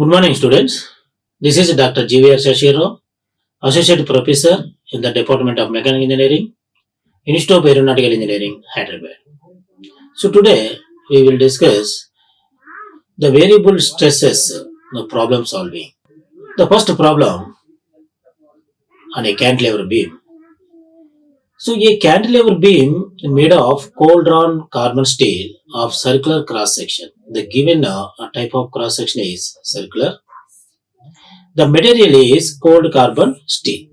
Good morning, students. This is Dr. GVR Seshagiri Rao, Associate Professor in the Department of Mechanical Engineering, Institute of Aeronautical Engineering, Hyderabad. So today we will discuss the variable stresses, the problem solving. The first problem on a cantilever beam. So a cantilever beam made of cold drawn carbon steel of circular cross section. The given type of cross section is circular. The material is cold carbon steel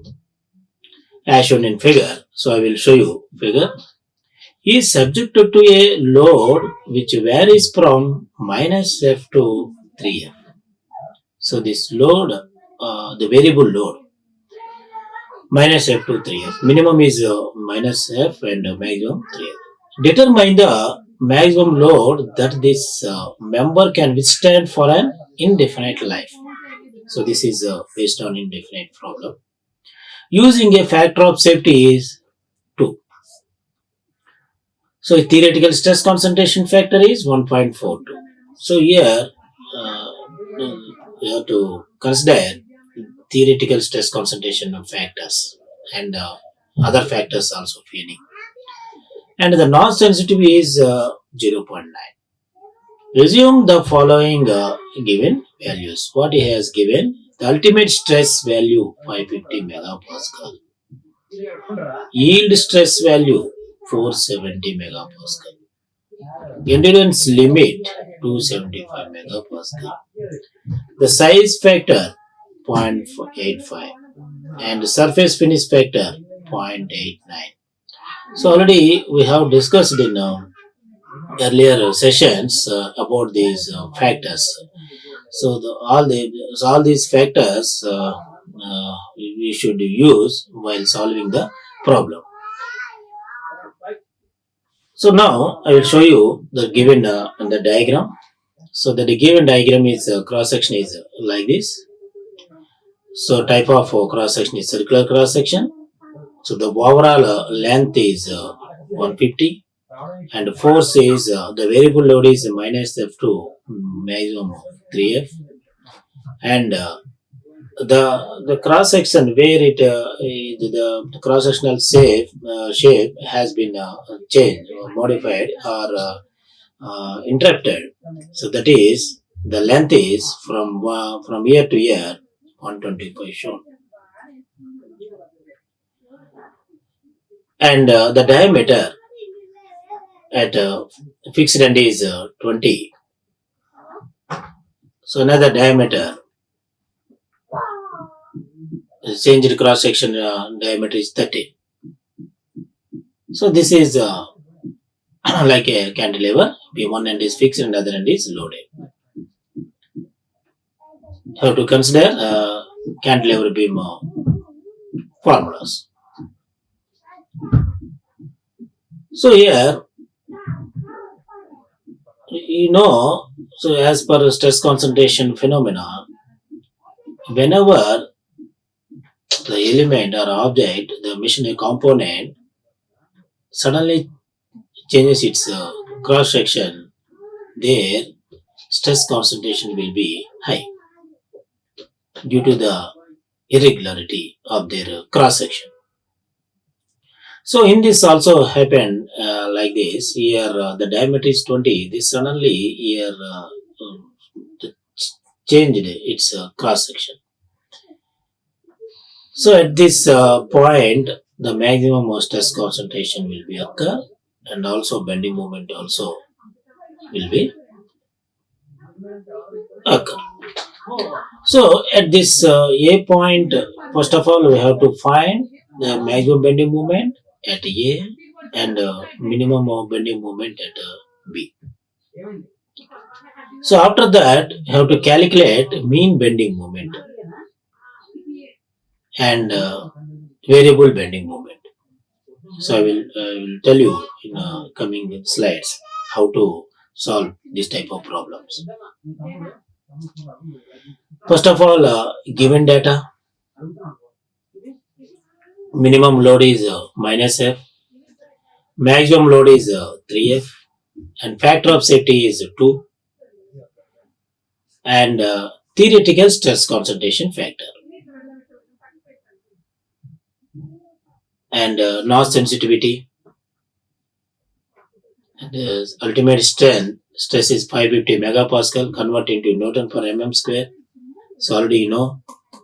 as shown in figure. So I will show you figure. Is subjected to a load which varies from minus F to 3F. So this load, the variable load, minus F to 3F. Minimum is minus F and maximum 3F. Determine the maximum load that this member can withstand for an indefinite life. So this is based on indefinite problem. Using a factor of safety is 2. So theoretical stress concentration factor is 1.42. So here you have to consider theoretical stress concentration factors and other factors also feeding. And the notch sensitivity is 0.9. Resume the following given values. What he has given: the ultimate stress value 550 megapascal, yield stress value 470 megapascal, endurance limit 275 megapascal, the size factor 0.85, and surface finish factor 0.89. So already we have discussed in earlier sessions about these factors. So all these factors we should use while solving the problem. So now I will show you the given the diagram. So the given diagram is cross section is like this. So type of cross section is circular cross section. So the overall length is 150. And force is the variable load is minus F2, maximum 3F, and the cross section where it the cross sectional shape has been changed, or modified, or interrupted. So that is the length is from year to year 125 shown, and the diameter at fixed end is 20. So another diameter, changed cross section diameter is 30. So this is like a cantilever. One end is fixed and other end is loaded. Have to consider cantilever beam formulas. So here, so as per stress concentration phenomena, whenever the element or object, the machinery component suddenly changes its cross section, their stress concentration will be high due to the irregularity of their cross section. So in this also happened like this. Here the diameter is 20. This suddenly here changed its cross section. So at this point, the maximum stress concentration will be occur, and also bending moment also will be occur. So at this A point, first of all we have to find the maximum bending moment at A and minimum of bending moment at B. So after that, you have to calculate mean bending moment and variable bending moment. So I will tell you in coming slides how to solve this type of problems. First of all, given data, minimum load is minus F, maximum load is 3F, and factor of safety is 2, and theoretical stress concentration factor. And notch sensitivity. And ultimate stress is 550 megapascal, convert into Newton per mm square. So already you know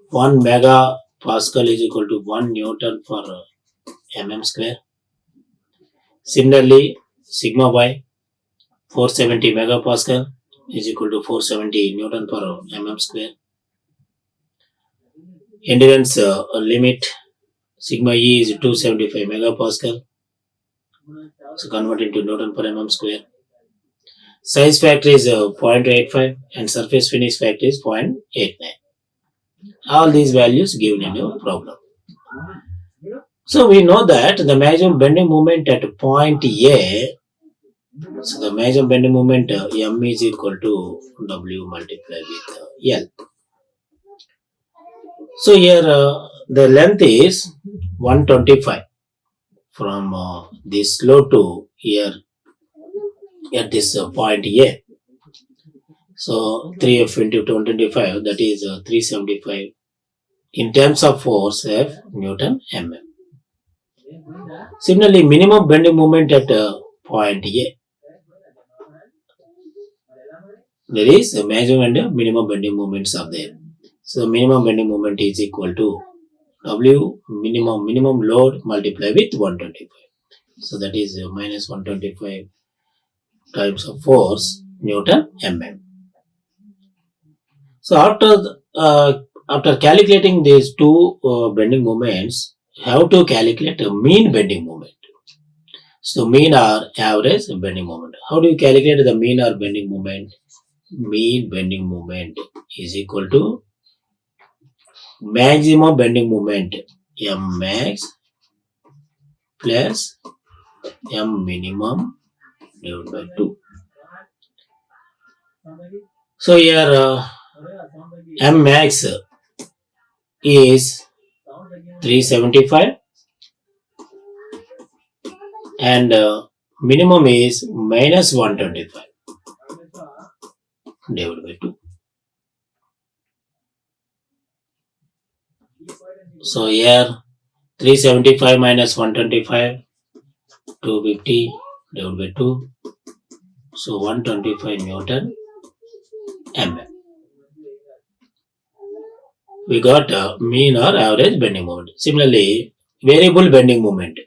1 megapascal is equal to 1 Newton per mm square. Similarly, sigma y 470 megapascal is equal to 470 Newton per mm square. Endurance limit sigma e is 275 megapascal. So convert into Newton per mm square. Size factor is 0.85 and surface finish factor is 0.89. All these values given in your problem. So we know that the maximum bending moment at point A, so the maximum bending moment M is equal to W multiplied with L. So here the length is 125 from this low to here at this point A. So 3F into 225, that is 375 in terms of force F Newton mm. Similarly, minimum bending moment at point A. There is a maximum and minimum bending moments are there. So minimum bending moment is equal to W minimum load multiplied with 125. So that is minus 125 times of force Newton mm. So after calculating these two bending moments, how to calculate a mean bending moment. So mean or average bending moment. How do you calculate the mean or bending moment? Mean bending moment is equal to maximum bending moment M max plus M minimum divided by 2. So here M max is 375 and minimum is minus 125 divided by 2. So here 375 minus 125, 250 divided by 2. So 125 Newton mm. We got mean or average bending moment. Similarly, variable bending moment.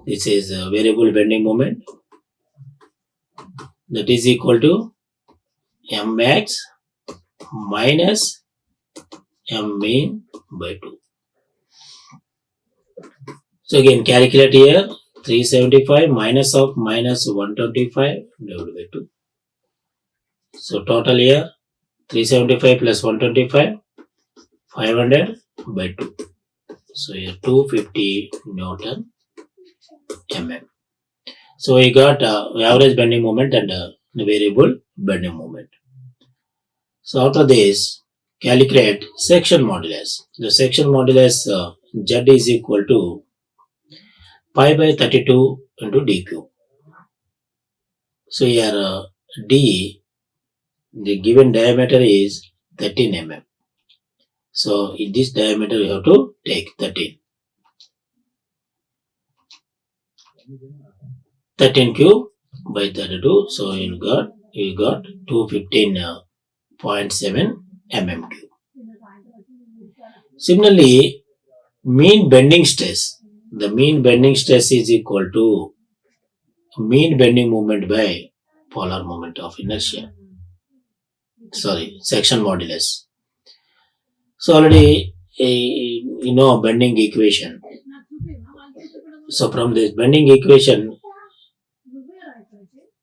This is a variable bending moment. That is equal to M max minus M mean by 2. So again calculate here 375 minus of minus 125 divided by 2. So total here 375 plus 125 500 by 2. So here 250 Newton mm. So we got average bending moment and variable bending moment. So after this, calculate section modulus. The section modulus Z is equal to pi by 32 into d cube. So here d, the given diameter is 13 mm. So in this diameter you have to take 13. 13 cube by 32. So you got 215.7 mm cube. Similarly, mean bending stress. The mean bending stress is equal to mean bending moment by polar moment of inertia. Section modulus. So already you know bending equation. So from this bending equation,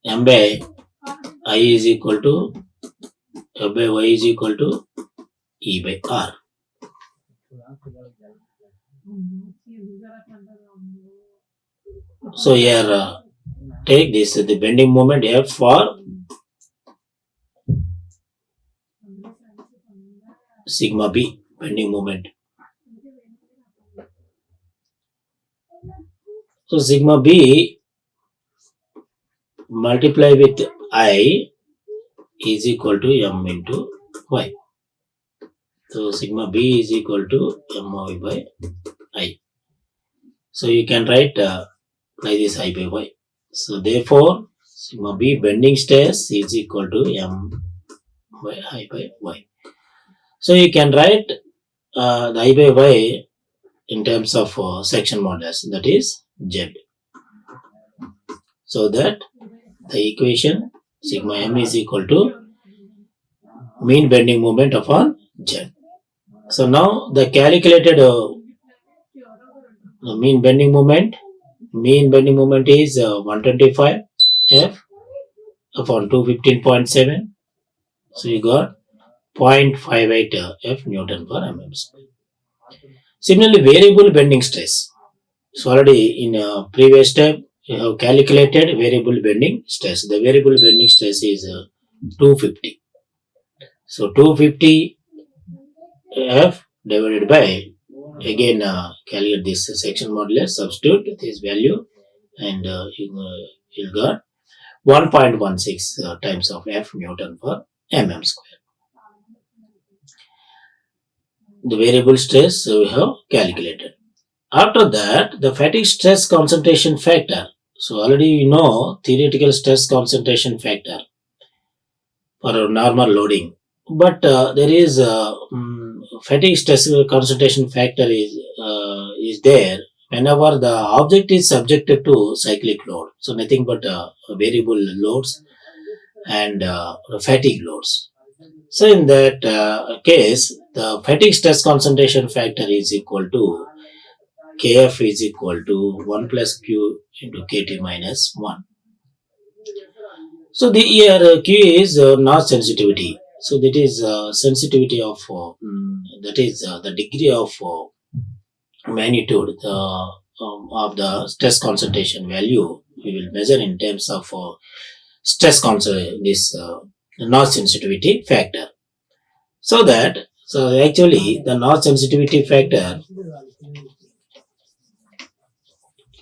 M by I is equal to F by Y is equal to E by R. So here take this the bending moment F for sigma B bending moment. So sigma B multiply with I is equal to m into y. So sigma b is equal to my by I. So you can write like this I by y. So therefore sigma b bending stress is equal to m by I by y. So you can write the I by y in terms of section modulus, that is Z. So that the equation sigma m is equal to mean bending moment upon Z. So now the calculated mean bending moment is 125 F upon 215.7. So you got 0.58 F Newton per mm square. Similarly, variable bending stress. So already in a previous step, you have calculated variable bending stress. The variable bending stress is 250. So 250 F divided by, again calculate this section modulus, substitute this value, and you'll got 1.16 times of F Newton per mm square. The variable stress we have calculated. After that, the fatigue stress concentration factor. So already you know theoretical stress concentration factor for normal loading, but there is fatigue stress concentration factor is there whenever the object is subjected to cyclic load. So nothing but variable loads and fatigue loads. So in that case, the fatigue stress concentration factor is equal to Kf is equal to 1 plus Q into Kt minus 1. So the here Q is notch sensitivity. So that is sensitivity of that is the degree of magnitude of the stress concentration value we will measure in terms of stress concentration, this notch sensitivity factor. So actually the notch sensitivity factor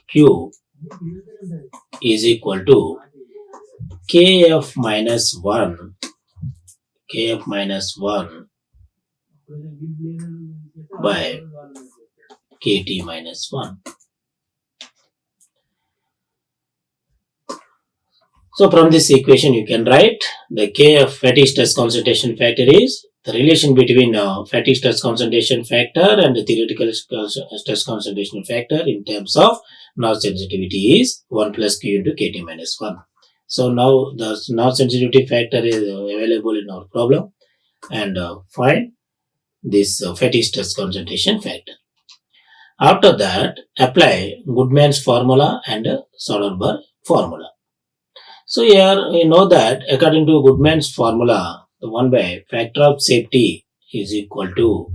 Q is equal to Kf minus 1 by Kt minus 1. So from this equation you can write the K of fatigue stress concentration factor is the relation between fatigue stress concentration factor and the theoretical stress concentration factor in terms of notch sensitivity is 1 plus Q into Kt minus 1. So now the notch sensitivity factor is available in our problem, and find this fatigue stress concentration factor. After that, apply Goodman's formula and Soderberg formula. So here we know that according to Goodman's formula, the 1 by factor of safety is equal to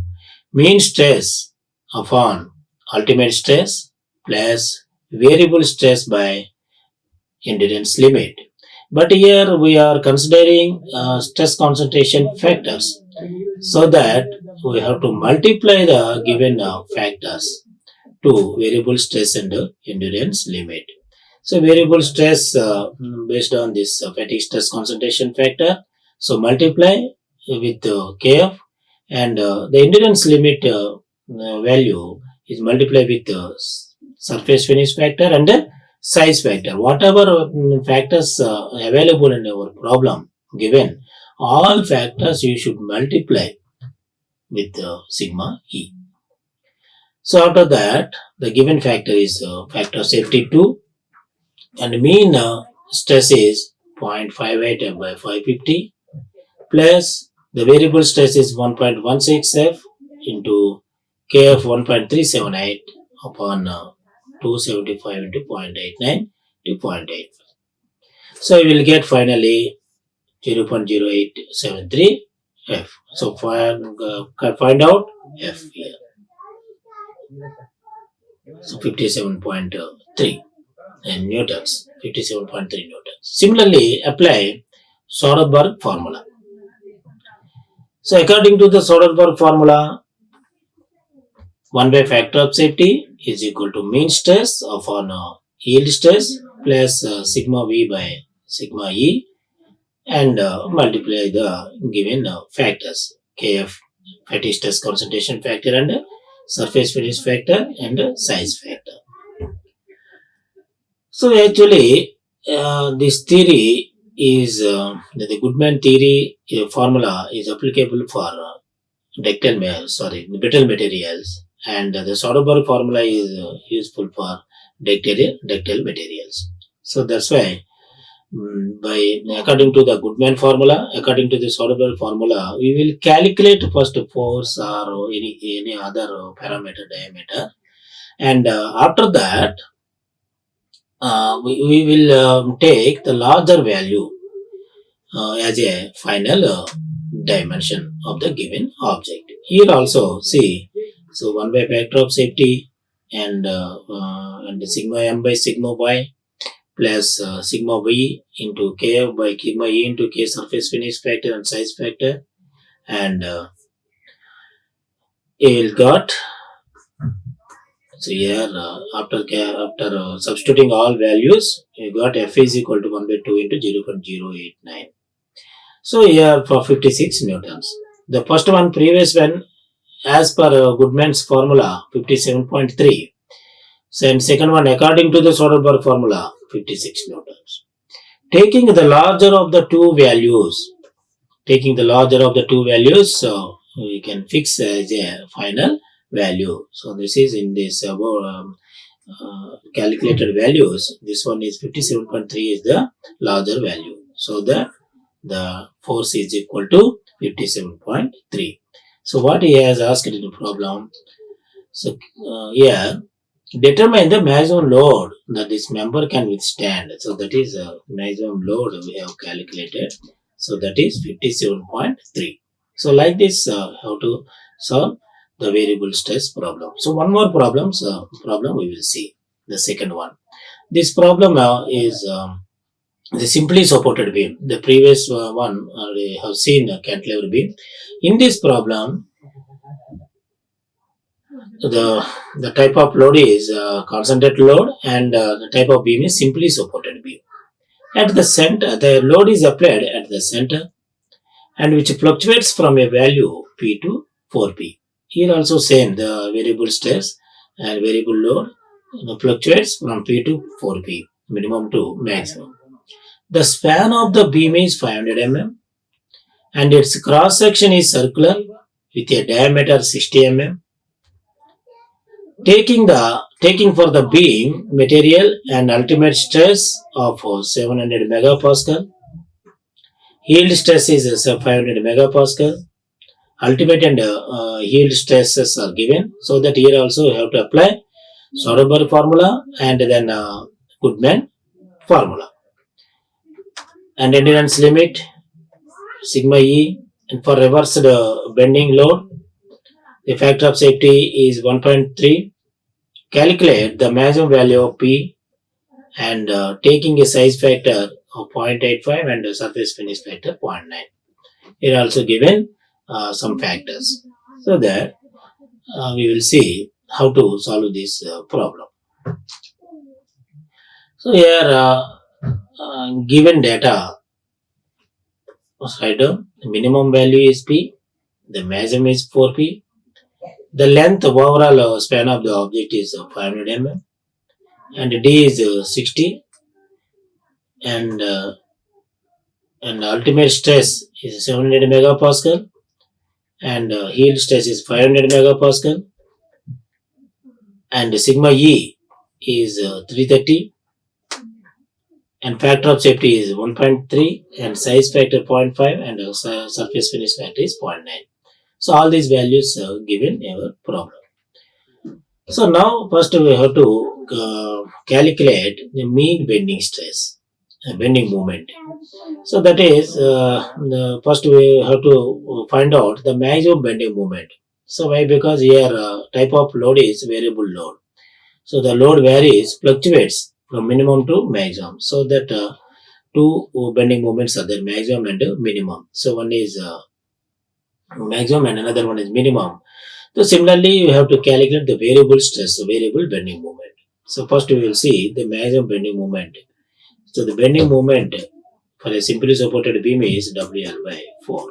mean stress upon ultimate stress plus variable stress by endurance limit. But here we are considering stress concentration factors, so that we have to multiply the given factors to variable stress and endurance limit. So variable stress based on this fatigue stress concentration factor, so multiply with Kf, and the endurance limit value is multiplied with surface finish factor and size factor. Whatever factors available in our problem given, all factors you should multiply with sigma E. So after that, the given factor is factor safety 2, and mean stress is 0.58 by 550 plus the variable stress is 1.16 F into Kf 1.378 upon 275 into 0.89 to 0.85. So we will get finally 0.0873 F. So find out F here. So 57.3 newtons, 57.3 newtons. Similarly, apply Soderberg formula. So according to the Soderberg formula, 1 by factor of safety is equal to mean stress upon yield stress plus sigma V by sigma E, and multiply the given factors kf, fatigue stress concentration factor, and surface finish factor, and size factor. So actually, this theory is the Goodman theory formula is applicable for the brittle materials, and the Soderberg formula is useful for ductile materials. So that's why, by according to the Goodman formula, according to the Soderberg formula, we will calculate first force or any other parameter diameter, and after that we will take the larger value as a final dimension of the given object. Here also see, so 1 by factor of safety, and sigma m by sigma y plus sigma v into k by sigma e into k surface finish factor and size factor, and you will got. So here after substituting all values, you got f is equal to 1 by 2 into 0.089. So here for 56 newtons. The first one, previous one, as per Goodman's formula, 57.3. And second one, according to the Soderberg formula, 56 newtons. Taking the larger of the two values, we can fix as a final value. So this is in this calculated values. This one is 57.3 is the larger value. So the force is equal to 57.3. So what he has asked in the problem. So here, determine the maximum load that this member can withstand. So that is maximum load we have calculated. So that is 57.3. So like this, how to solve the variable stress problem. So one more problem we will see, the second one. This problem is the simply supported beam. The previous one we have seen cantilever beam. In this problem, the type of load is concentrated load, and the type of beam is simply supported beam. At the center, the load is applied at the center, and which fluctuates from a value P to 4P. Here also same, the variable stress and variable load fluctuates from P to 4P, minimum to maximum. The span of the beam is 500 mm, and its cross section is circular with a diameter 60 mm. Taking for the beam material and ultimate stress of 700 megapascal, yield stress is 500 megapascal, ultimate and yield stresses are given. So that here also you have to apply Soderberg formula and then Goodman formula. And endurance limit sigma e, and for reversed bending load, the factor of safety is 1.3. Calculate the maximum value of P, and taking a size factor of 0.85 and a surface finish factor 0.9. Here also given some factors. So that we will see how to solve this problem. So here given data, write down the minimum value is P, the maximum is 4P, the length of overall span of the object is 500 mm, and D is 60, and ultimate stress is 700 megapascal, and yield stress is 500 megapascal, and sigma E is 330, and factor of safety is 1.3, and size factor 0.5, and surface finish factor is 0.9. So all these values are given in our problem. So now first we have to calculate the mean bending stress, bending moment. So that is first we have to find out the maximum bending moment. So why? Because here type of load is variable load. So the load varies, fluctuates from minimum to maximum. So that two bending moments are there, maximum and minimum. So one is maximum and another one is minimum. So similarly, you have to calculate the variable stress, the variable bending moment. So first we will see the maximum bending moment. So the bending moment for a simply supported beam is WL by 4.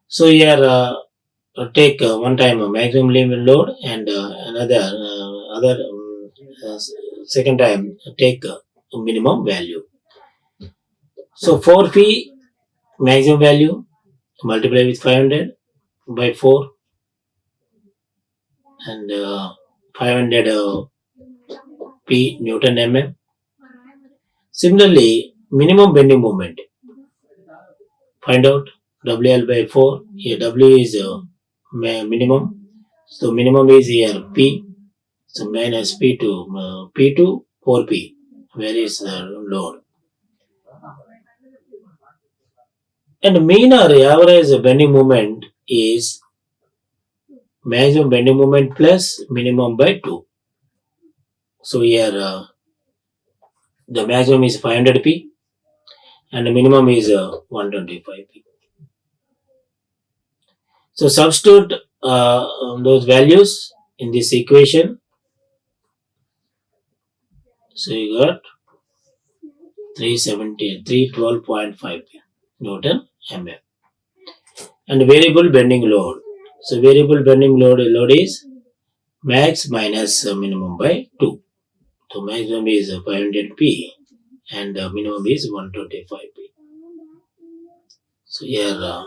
So here take one time maximum limit load and second time take minimum value. So 4P maximum value multiply with 500 by 4 and 500 P Newton mm. Similarly, minimum bending moment. Find out WL by 4. Here W is minimum. So minimum is here P. So minus P to 4P. Where is the load? And mean or average bending moment is maximum bending moment plus minimum by 2. So here the maximum is 500p and the minimum is 125p. So substitute those values in this equation. So you got 312.5 Newton mm. And variable bending load. So variable bending load is max minus minimum by 2. So maximum is 500p and minimum is 125p. So here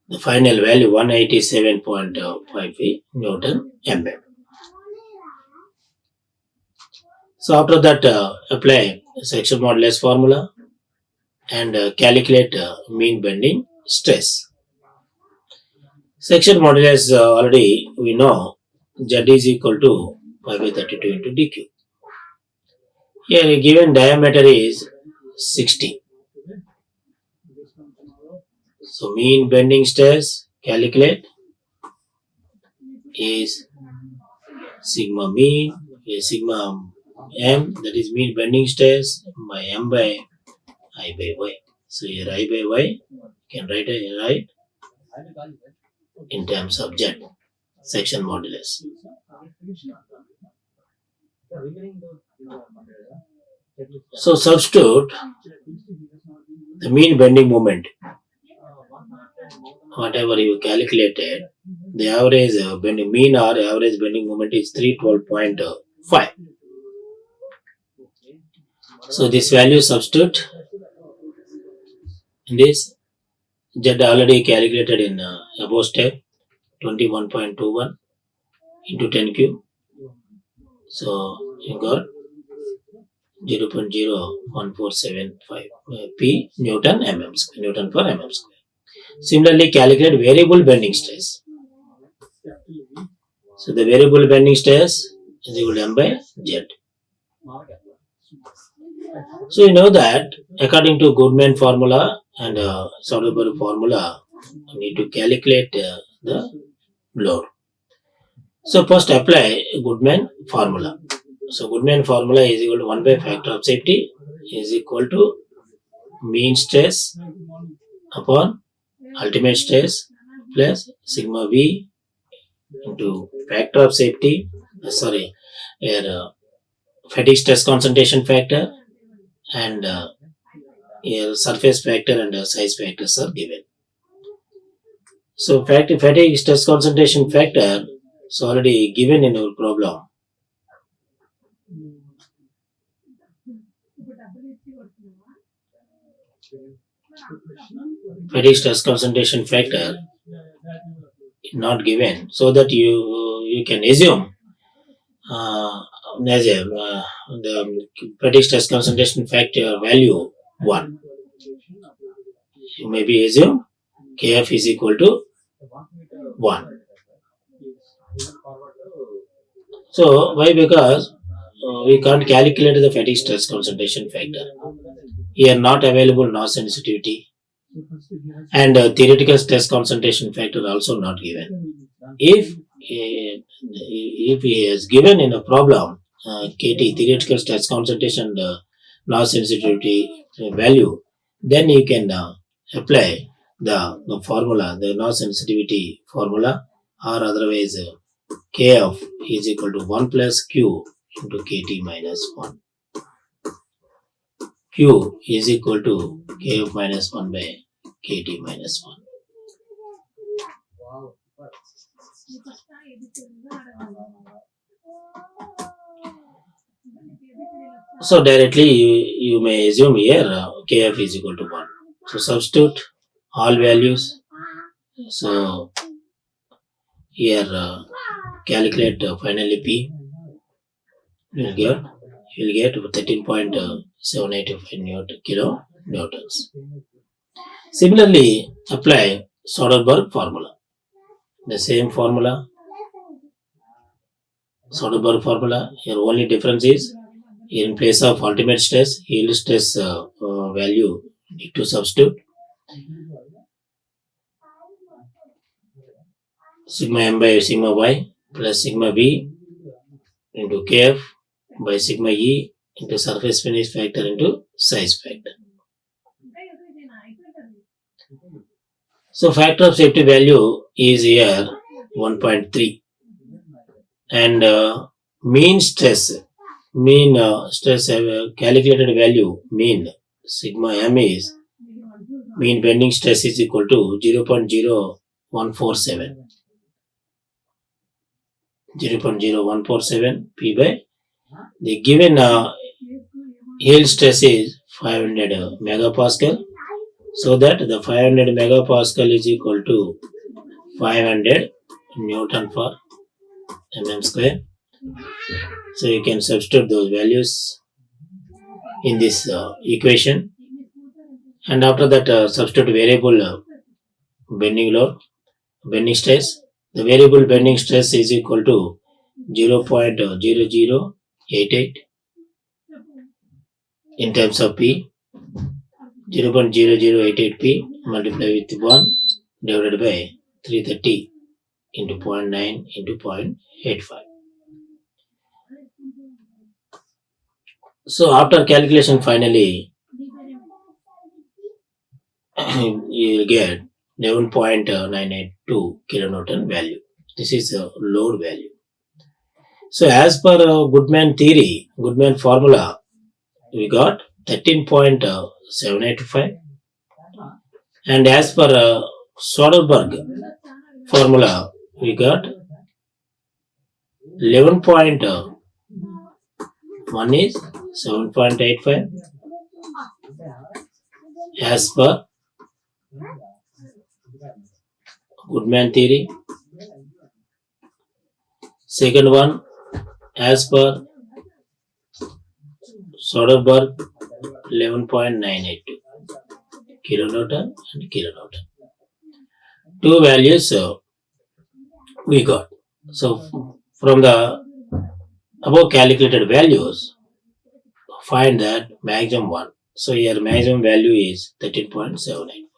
the final value 187.5 Newton mm. So after that apply section modulus formula and calculate mean bending stress. Section modulus already we know Z is equal to pi by 32 into dq. Here a given diameter is 60. So mean bending stress calculate is sigma mean sigma m, that is mean bending stress by m by I by y. So here I by y can write in terms of Z section modulus. So substitute the mean bending moment. Whatever you calculated, the average bending mean or average bending moment is 312.5. So this value substitute in this Z already calculated in above step 21.21 into 10 cube. So you got 0.01475 P Newton mm square, Newton per mm square. Similarly, calculate variable bending stress. So the variable bending stress is equal to m by z. So you know that according to Goodman formula and Soderberg formula, you need to calculate the load. So first apply Goodman formula. So Goodman formula is equal to 1 by factor of safety is equal to mean stress upon ultimate stress plus sigma v into factor of safety, fatigue stress concentration factor and here surface factor and size factors are given. So fatigue stress concentration factor is already given in our problem. Fatigue stress concentration factor is not given, so that you can assume the fatigue stress concentration factor value 1. You may be assume Kf is equal to 1. So why? Because we can't calculate the fatigue stress concentration factor. Here not available North sensitivity and theoretical stress concentration factor also not given. If he is given in a problem KT theoretical stress concentration North sensitivity value, then you can apply the formula, the North sensitivity formula, or otherwise Kf is equal to 1 plus Q into KT minus 1. Q is equal to Kf minus 1 by Kt minus 1. So directly you may assume here Kf is equal to 1. So substitute all values. So here calculate finally P. You will get 13.785 kilonewtons. Similarly, apply Soderberg formula. The same formula, Soderberg formula. Here only difference is in place of ultimate stress, yield stress value need to substitute. Sigma m by sigma y plus sigma b into kf by sigma e into surface finish factor into size factor. So factor of safety value is here 1.3 and mean stress calculated value mean sigma m is mean bending stress is equal to 0.0147 P by the given yield stress is 500 megapascal. So that the 500 megapascal is equal to 500 Newton per mm square. So you can substitute those values in this equation, and after that substitute variable bending stress. The variable bending stress is equal to 0.0088 in terms of P. 0.0088 P multiplied with 1 divided by 330 into 0.9 into 0.85. So after calculation finally you will get 11.982 kilonewton value. This is a load value. So as per Goodman theory, Goodman formula, we got 13.785, and as per Soderberg formula, we got 11.1 is 7.85. As per Goodman theory. Second one, as per Soderberg, 11.982 kilonewton and kilonewton. Two values we got. So from the above calculated values, find that maximum one. So here maximum value is 13.785.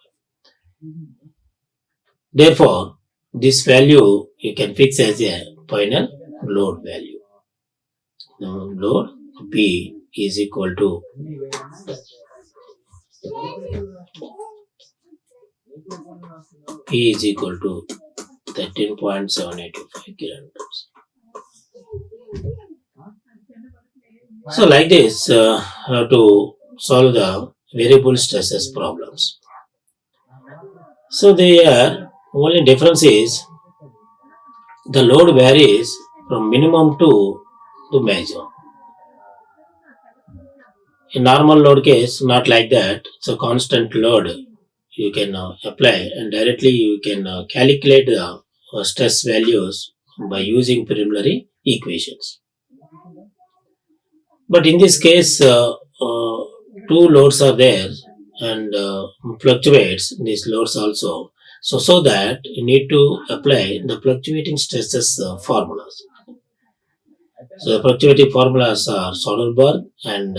Therefore, this value you can fix as a final load value. Now, load P is equal to P is equal to 13.785 kilonewtons. So like this, how to solve the variable stresses problems. So there only difference is the load varies from minimum to maximum. In normal load case, not like that. So constant load you can apply, and directly you can calculate the stress values by using preliminary equations. But in this case, two loads are there and fluctuates these loads also. So that you need to apply the fluctuating stresses formulas. So the fluctuating formulas are Soderberg and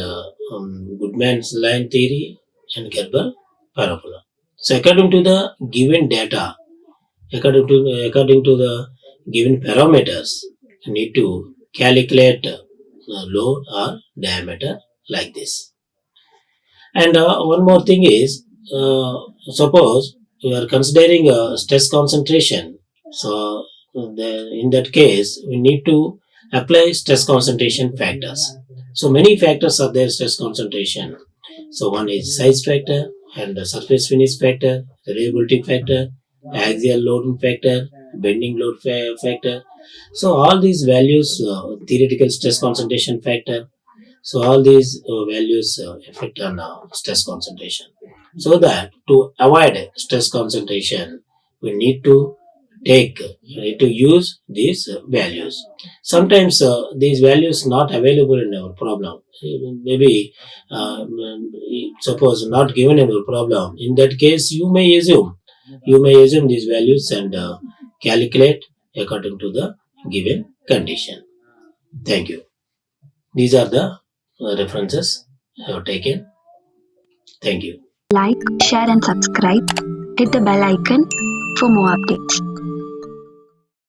Goodman's line theory and Gerber parabola. So according to the given data, according to the given parameters, you need to calculate load or diameter like this. And one more thing is, suppose you are considering stress concentration. So in that case, we need to apply stress concentration factors. So many factors are there stress concentration. So one is size factor and the surface finish factor, reliability factor, axial loading factor, bending load factor. So all these values, theoretical stress concentration factor. So all these values affect on stress concentration. So that to avoid stress concentration, we need to use these values. Sometimes these values not available in our problem. Maybe suppose not given in our problem. In that case, you may assume these values and calculate according to the given condition. Thank you. These are the references I have taken. Thank you. Like, share, and subscribe. Hit the bell icon for more updates.